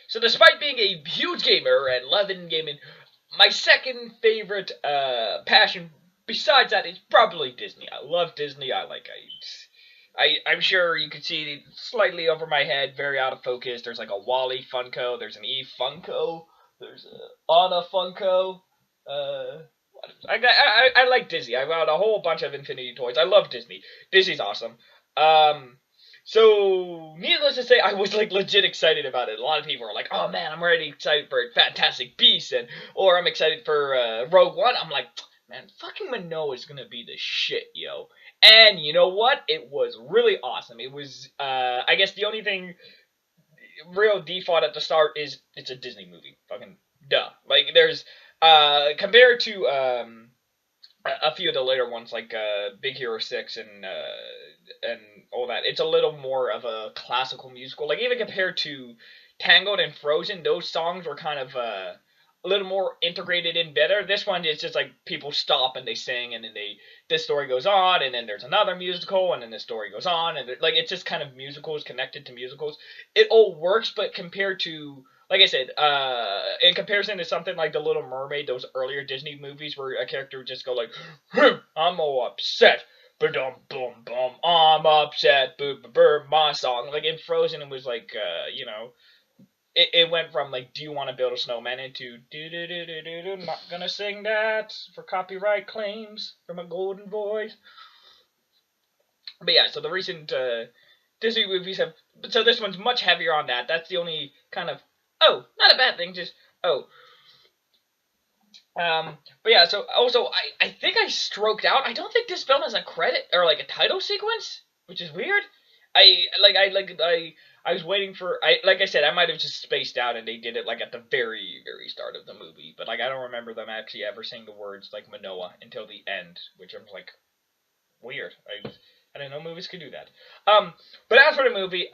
So despite being a huge gamer and loving gaming, my second favorite passion besides that is probably Disney. I love Disney. I'm sure you could see slightly over my head, very out of focus. There's like a Wally Funko. There's an Eve Funko. There's a Anna Funko. Uh, I like Disney. I got a whole bunch of Infinity toys. I love Disney. Disney's awesome. Um, so needless to say, I was like legit excited about it. A lot of people are like, "Oh man, I'm already excited for Fantastic Beasts," or I'm excited for Rogue One. I'm like, man, fucking Manoa is gonna be the shit, yo. And you know what? It was really awesome. It was, I guess the only thing real default at the start is it's a Disney movie. Fucking duh. Like there's, compared to a few of the later ones like Big Hero 6 and all that, it's a little more of a classical musical. Like even compared to Tangled and Frozen, those songs were kind of a little more integrated in better. This one is just like people stop and they sing, and then this story goes on, and then there's another musical, and then the story goes on, and like it's just kind of musicals connected to musicals. It all works, but compared to, like I said, in comparison to something like The Little Mermaid, those earlier Disney movies where a character would just go like, I'm all upset. Ba-dum, boom, boom, I'm upset, boo, boo, boo, my song. Like in Frozen, it was like, it went from like, do you want to build a snowman into do do do do do do, not gonna sing that for copyright claims from a golden voice. But yeah, so the recent Disney movies have, so this one's much heavier on that. That's the only kind of, oh, not a bad thing, just, oh. But yeah, so also I think I stroked out. I don't think this film has a credit or like a title sequence, which is weird. I was waiting for, I like I said, I might have just spaced out and they did it like at the very start of the movie, but like I don't remember them actually ever saying the words like Manoa until the end, which I was like weird. I didn't know movies could do that. But as for the movie,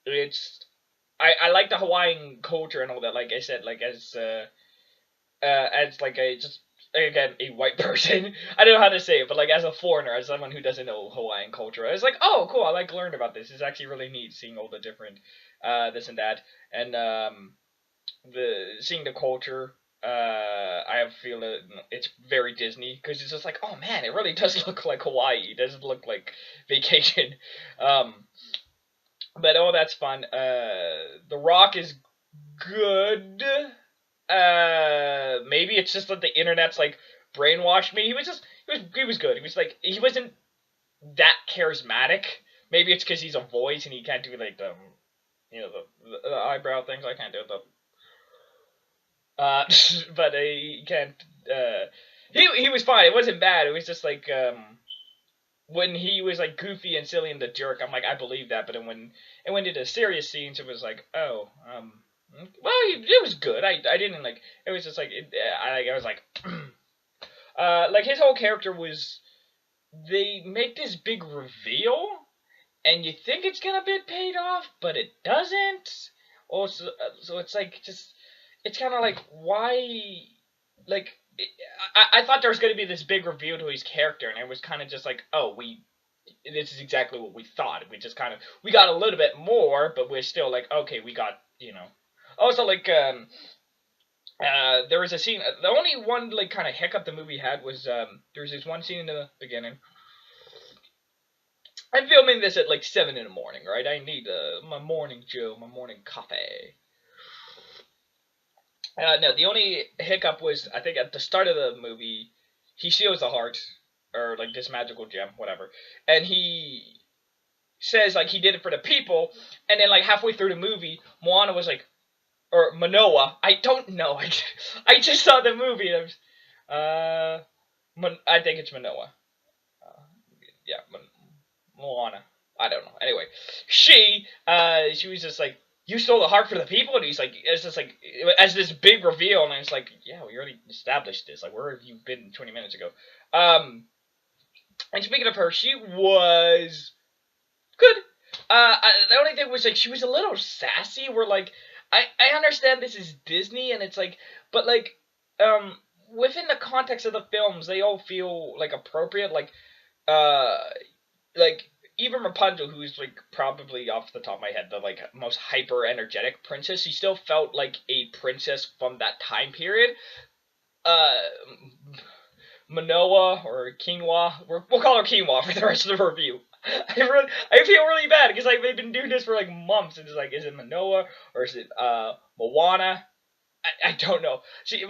it's, I like the Hawaiian culture and all that. Like I said, like as like a just again a white person. I don't know how to say it, but like as a foreigner, as someone who doesn't know Hawaiian culture, I was like, oh, cool. I like learning about this. It's actually really neat seeing all the different this and that, and the seeing the culture. I have feel that it's very Disney because it's just like, oh man, it really does look like Hawaii. It doesn't look like vacation. Um, but oh, that's fun. The Rock is good. Maybe it's just that the internet's like brainwashed me. He was good. He was like, he wasn't that charismatic. Maybe it's because he's a voice and he can't do like the eyebrow things. I can't do but he can't. He was fine. It wasn't bad. It was just like when he was like goofy and silly and the jerk. I'm like, I believe that. But then when it went into serious scenes, it was like, oh, well, it was good. I didn't like. It was just like I was like, like his whole character was. They make this big reveal, and you think it's gonna be paid off, but it doesn't. Also, so it's like just it's kind of like why, like I thought there was gonna be this big reveal to his character, and it was kind of just like, oh, this is exactly what we thought. We just kind of we got a little bit more, but we're still like, okay, we got Also, like, there was a scene. The only one like kind of hiccup the movie had was there was this one scene in the beginning. I'm filming this at like 7 in the morning, right? I need my morning Joe, my morning coffee. No, the only hiccup was I think at the start of the movie, he steals the heart or like this magical gem, whatever, and he says like he did it for the people, and then like halfway through the movie, Moana was like, or Manoa. I don't know. I just saw the movie. And I think it's Manoa. Uh, yeah, Moana. I don't know. Anyway, she was just like, you stole the heart for the people, and he's like, it's just like, as this big reveal, and it's like, yeah, we already established this. Like, where have you been 20 minutes ago? And speaking of her, she was good. The only thing was like she was a little sassy. Where like I understand this is Disney and it's like, but like within the context of the films, they all feel like appropriate. Uh like even Rapunzel, who's like probably off the top of my head the like most hyper energetic princess, she still felt like a princess from that time period. Uh, Manoa or Quinoa, we'll call her Quinoa for the rest of the review. I feel really bad because I've been doing this for like months, and it's like, is it Manoa or is it Moana? I don't know. See,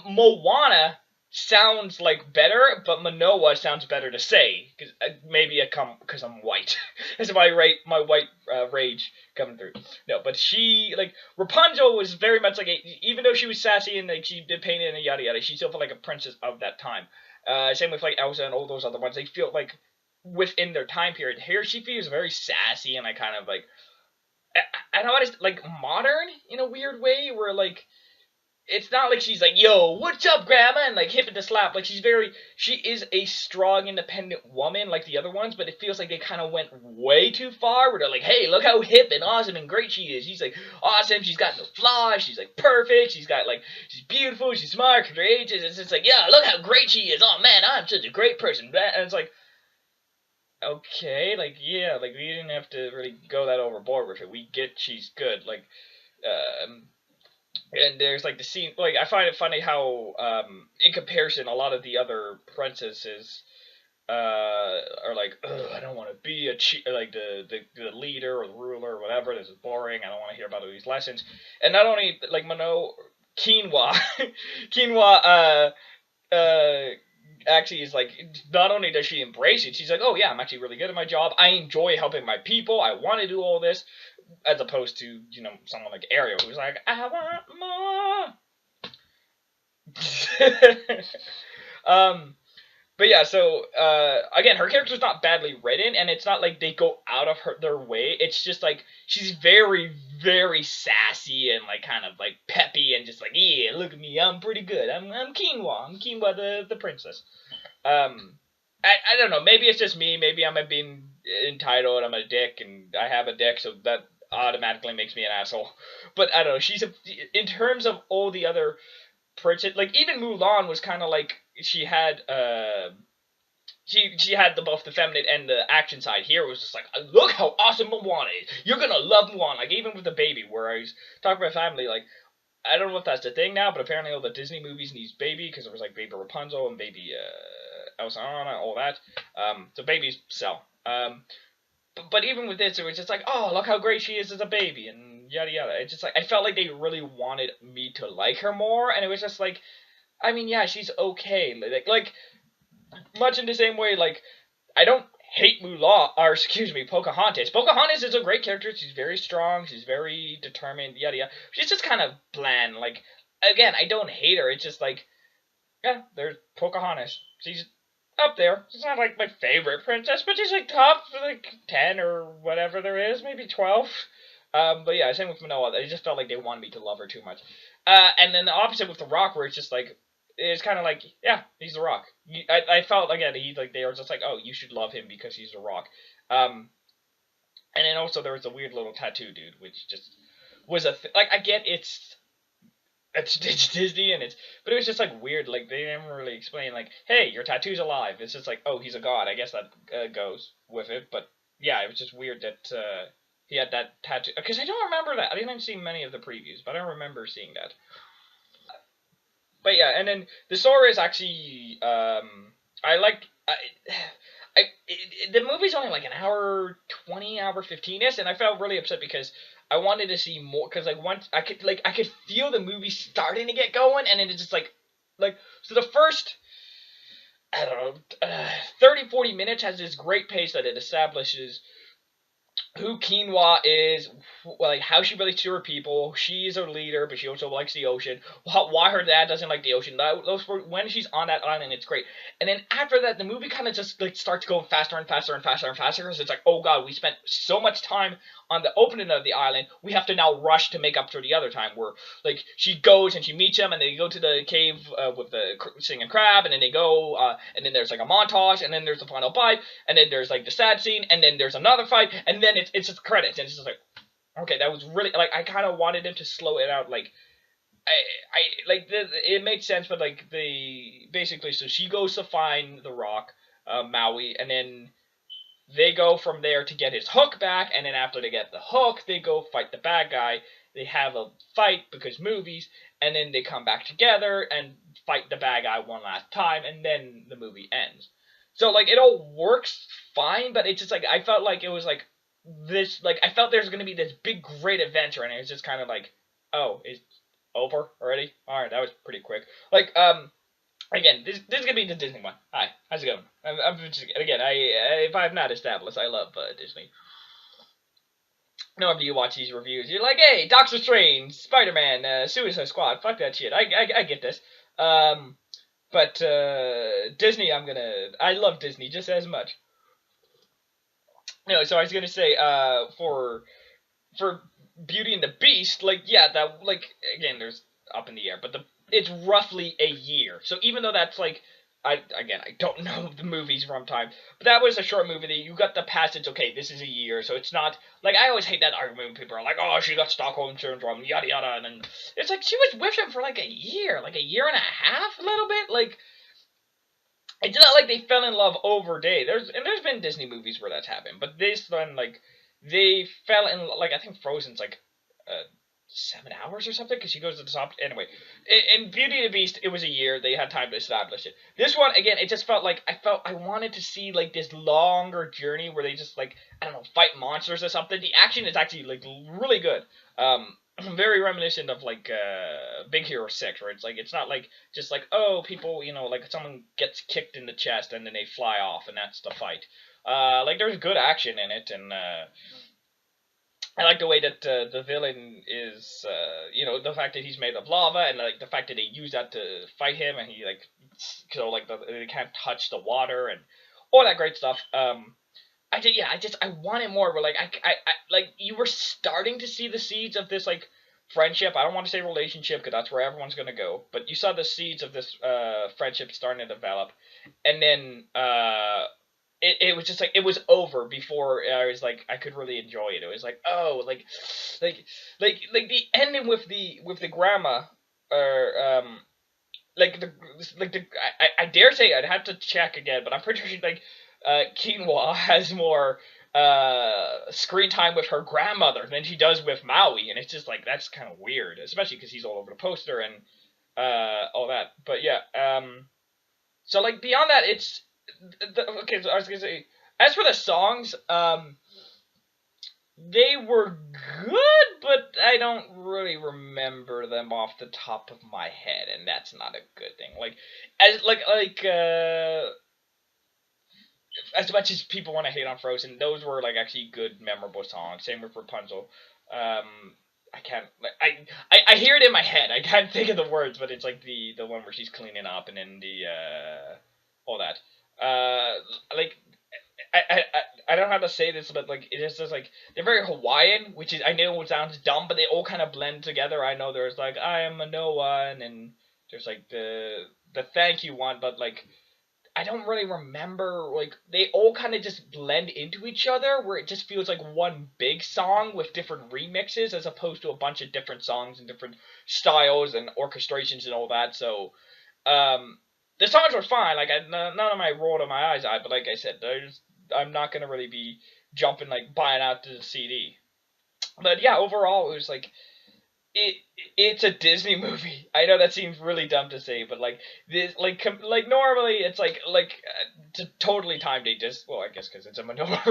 Moana sounds like better, but Manoa sounds better to say. Cause, maybe because I'm white. That's my white rage coming through. No, but she, like, Rapunzel was very much like, even though she was sassy and like she did paint it and yada yada, she still felt like a princess of that time. Same with like Elsa and all those other ones. They feel like within their time period. Here she feels very sassy and like kind of like, I know it's like modern in a weird way where like it's not like she's like, yo, what's up, grandma, and like hipping the slap. Like she is a strong, independent woman like the other ones, but it feels like they kind of went way too far. Where they're like, hey, look how hip and awesome and great she is. She's like awesome. She's got no flaws. She's like perfect. She's beautiful. She's smart for her age. It's just like, yeah, look how great she is. Oh man, I'm such a great person. And it's like, okay, like yeah, like we didn't have to really go that overboard with it. We get she's good. Like, um and there's like the scene, like I find it funny how in comparison a lot of the other princesses are like, ugh, I don't want to be like the leader or the ruler or whatever. This is boring. I don't want to hear about all these lessons. And not only like Quinoa, Quinoa uh actually is like, not only does she embrace it, she's like, oh yeah, I'm actually really good at my job. I enjoy helping my people. I want to do all this, as opposed to someone like Ariel who's like, I want more. um, but yeah, so again, her character's not badly written, and it's not like they go out of their way. It's just like she's very, very sassy and like kind of like peppy and just like, yeah, look at me, I'm pretty good. I'm Quinoa. I'm Quinoa the princess. Um, I don't know. Maybe it's just me. Maybe I'm being entitled. I'm a dick, and I have a dick, so that automatically makes me an asshole. But I don't know. In terms of all the other princess, like even Mulan was kind of like she had both the feminine and the action side. Here it was just like, look how awesome Moana is. You're gonna love Moana. Like even with the baby, where I was talking about family, like I don't know if that's the thing now, but apparently all the Disney movies needs baby because there was like baby Rapunzel and baby Elsa, all that. So babies sell. But even with this, it was just like, oh, look how great she is as a baby, and yada yada. It's just like I felt like they really wanted me to like her more, and it was just like, I mean, yeah, she's okay. Like much in the same way, like I don't hate Mulan, or excuse me, Pocahontas. Pocahontas is a great character. She's very strong. She's very determined. Yada yada. She's just kind of bland. Like again, I don't hate her. It's just like, yeah, there's Pocahontas. She's up there. She's not like my favorite princess, but she's like top like 10 or whatever there is, maybe 12. But yeah, same with Manoa. I just felt like they wanted me to love her too much. And then the opposite with The Rock, where it's just like, it's kind of like, yeah, he's The Rock. I felt again, they were just like, oh, you should love him because he's The Rock. And then also there was a weird little tattoo dude, which just was like, I get it's Disney but it was just like weird. Like they never really explain like, hey, your tattoo's alive. It's just like, oh, he's a god. I guess that goes with it. But yeah, it was just weird that he had that tattoo, because I don't remember that. I didn't see many of the previews, but I don't remember seeing that. But yeah, and then the Sora is actually I like the movie's only like an hour 20, hour 15ish, and I felt really upset because I wanted to see more, because like once I could feel the movie starting to get going, and then it's just like so the first, I don't know, 30-40 minutes has this great pace that it establishes who Quinoa is, like how she relates to her people. She's a leader, but she also likes the ocean. Why her dad doesn't like the ocean. Those when she's on that island, it's great. And then after that, the movie kind of just like starts going faster and faster and faster and faster. Because it's like, oh god, we spent so much time on the opening of the island. We have to now rush to make up for the other time. Where like she goes and she meets him, and they go to the cave with the singing crab, and then they go, and then there's like a montage, and then there's the final fight, and then there's like the sad scene, and then there's another fight, and then it's just credits, and it's just like, okay, that was really like I kind of wanted them to slow it out, like it made sense, but like they basically, so she goes to find the Rock, Maui, and then they go from there to get his hook back, and then after they get the hook, they go fight the bad guy. They have a fight because movies, and then they come back together and fight the bad guy one last time, and then the movie ends. So like it all works fine, but it's just like I felt like it was like this like I felt there's gonna be this big great adventure, and it was just kind of like, oh, it's over already. All right, that was pretty quick. Like again, this is gonna be the Disney one. Hi, how's it going? I'm just, again, if I've not established, I love Disney. Normally you watch these reviews, you're like, hey, Doctor Strange, Spider-Man, Suicide Squad, fuck that shit. I get this. But Disney, I love Disney just as much. No, so I was gonna say, for Beauty and the Beast, like, yeah, that, like, again, there's up in the air, but it's roughly a year. So even though that's like, I don't know the movie's runtime, but that was a short movie that you got the passage. Okay, this is a year, so it's not like I always hate that argument when people are like, oh, she got Stockholm syndrome, yada yada, and then it's like she was with him for like a year and a half, a little bit. Like it's not like they fell in love over day. There's been Disney movies where that's happened, but this one like they fell in like I think Frozen's like 7 hours or something because she goes to the top. Anyway, in Beauty and the Beast, it was a year. They had time to establish it. This one again, it just felt like I wanted to see like this longer journey where they just like I don't know fight monsters or something. The action is actually like really good. Very reminiscent of like Big Hero 6, where it's like it's not like just like oh people like someone gets kicked in the chest and then they fly off and that's the fight. Like there's good action in it and I like the way that the villain is the fact that he's made of lava and like the fact that they use that to fight him and he like they can't touch the water and all that great stuff. I wanted more. But like I like you were starting to see the seeds of this like friendship. I don't want to say relationship because that's where everyone's gonna go. But you saw the seeds of this friendship starting to develop, and then it was just like it was over before I was like I could really enjoy it. It was like oh like the ending with the grandma or like the I dare say I'd have to check again, but I'm pretty sure like Quinoa has more screen time with her grandmother than she does with Maui, and it's just like that's kind of weird, especially because he's all over the poster and all that. But yeah, so like beyond that, it's okay. So I was gonna say, as for the songs, they were good, but I don't really remember them off the top of my head, and that's not a good thing. Like as as much as people want to hate on Frozen, those were like actually good, memorable songs. Same with Rapunzel. I can't like I hear it in my head. I can't think of the words, but it's like the one where she's cleaning up and then the all that. Like I don't know how to say this, but like it is just like they're very Hawaiian, which is I know it sounds dumb, but they all kind of blend together. I know there's like I am Manoa, and then there's like the thank you one, but like I don't really remember, like, they all kind of just blend into each other, where it just feels like one big song with different remixes, as opposed to a bunch of different songs and different styles and orchestrations and all that, so, the songs were fine, like, none of my rolled on my eyes eye, but like I said, I'm not gonna really be jumping, like, buying out the CD. But yeah, overall, it was like, it it's a Disney movie. I know that seems really dumb to say, but like this, like normally it's totally timed it. Just well, I guess because it's a Manoa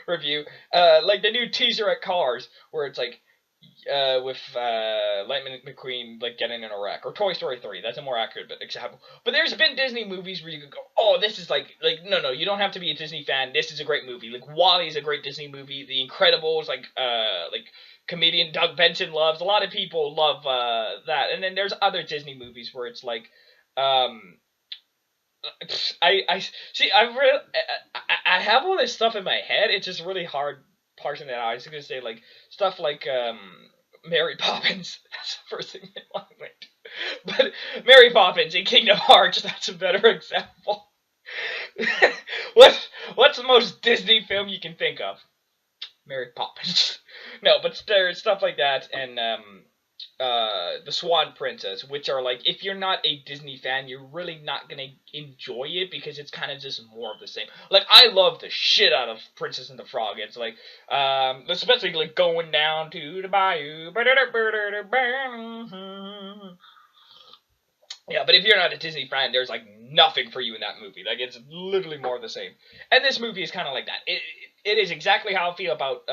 review. Like the new teaser at Cars, where it's like with Lightning McQueen like getting in a wreck, or Toy Story 3. That's a more accurate example. But there's been Disney movies where you could go, oh, this is like no, you don't have to be a Disney fan. This is a great movie. Like WALL-E is a great Disney movie. The Incredibles, like comedian Doug Benson loves. A lot of people love that. And then there's other Disney movies where it's like, I see. I have all this stuff in my head. It's just really hard parsing that out. I was gonna say like stuff like Mary Poppins. That's the first thing in my mind. But Mary Poppins in Kingdom Hearts. That's a better example. What's the most Disney film you can think of? Mary Poppins. No, but there's stuff like that, and the Swan Princess, which are like, if you're not a Disney fan, you're really not gonna enjoy it because it's kind of just more of the same. Like, I love the shit out of Princess and the Frog. It's like, especially like going down to the bayou. Yeah, but if you're not a Disney fan, there's like nothing for you in that movie. Like, it's literally more of the same. And this movie is kind of like that. It is exactly how I feel about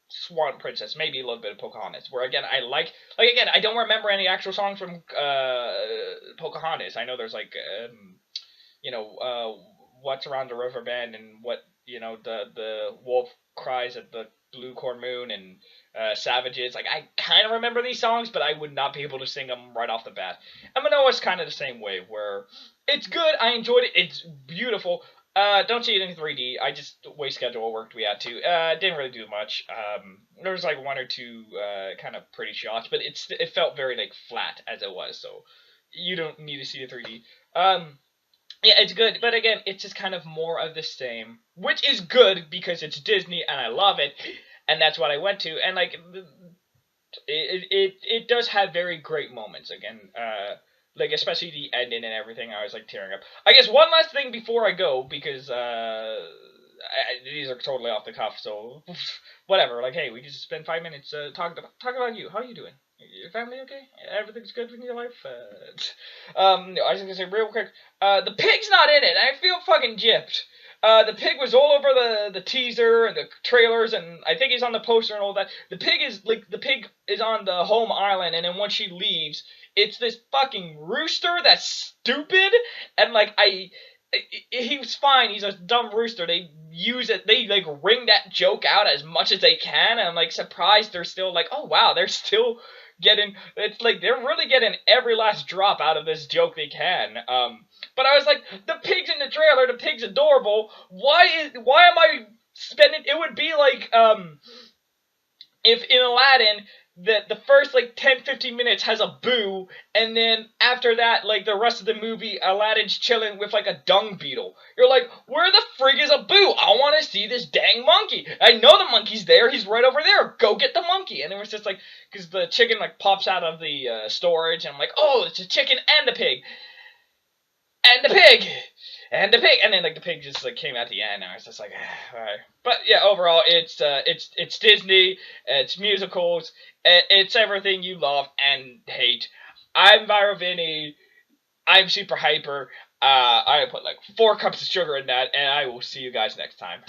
Swan Princess, maybe a little bit of Pocahontas, where again I like again I don't remember any actual songs from Pocahontas. I know there's like what's around the river bend and what the wolf cries at the blue corn moon and savages. Like I kind of remember these songs, but I would not be able to sing them right off the bat. And Manoa's kind of the same way, where it's good. I enjoyed it. It's beautiful. Don't see it in 3D. I just way schedule worked we had to. Didn't really do much. There was like one or two kind of pretty shots, but it felt very like flat as it was. So you don't need to see the 3D. Yeah, it's good, but again, it's just kind of more of the same, which is good because it's Disney and I love it, and that's what I went to. And like it does have very great moments. Again, like especially the ending and everything. I was like tearing up. I guess one last thing before I go, because these are totally off the cuff, so whatever. Like, hey, we can just spend 5 minutes talk about you. How are you doing? Your family okay? Everything's good in your life? I was gonna say real quick. The pig's not in it. I feel fucking gypped. The pig was all over the teaser and the trailers, and I think he's on the poster and all that. The pig is on the home island, and then once she leaves, it's this fucking rooster that's stupid, and like he was fine. He's a dumb rooster. They use it. They like wring that joke out as much as they can, and I'm like surprised they're still like, oh wow, they're still getting. It's like they're really getting every last drop out of this joke they can. But I was like, the pig's in the trailer. The pig's adorable. Why am I spending? It would be like if in Aladdin the first like 10-15 minutes has a boo, and then after that, like the rest of the movie, Aladdin's chilling with like a dung beetle. You're like, where the frig is a boo? I want to see this dang monkey. I know the monkey's there. He's right over there. Go get the monkey. And it was just like, because the chicken like pops out of the storage, and I'm like, oh, it's a chicken and a pig. And the pig! And the pig! And then, like, the pig just, like, came at the end, and I was just like, alright. But, yeah, overall, it's Disney, it's musicals, it's everything you love and hate. I'm Viravini, I'm super hyper, I put, like, 4 cups of sugar in that, and I will see you guys next time.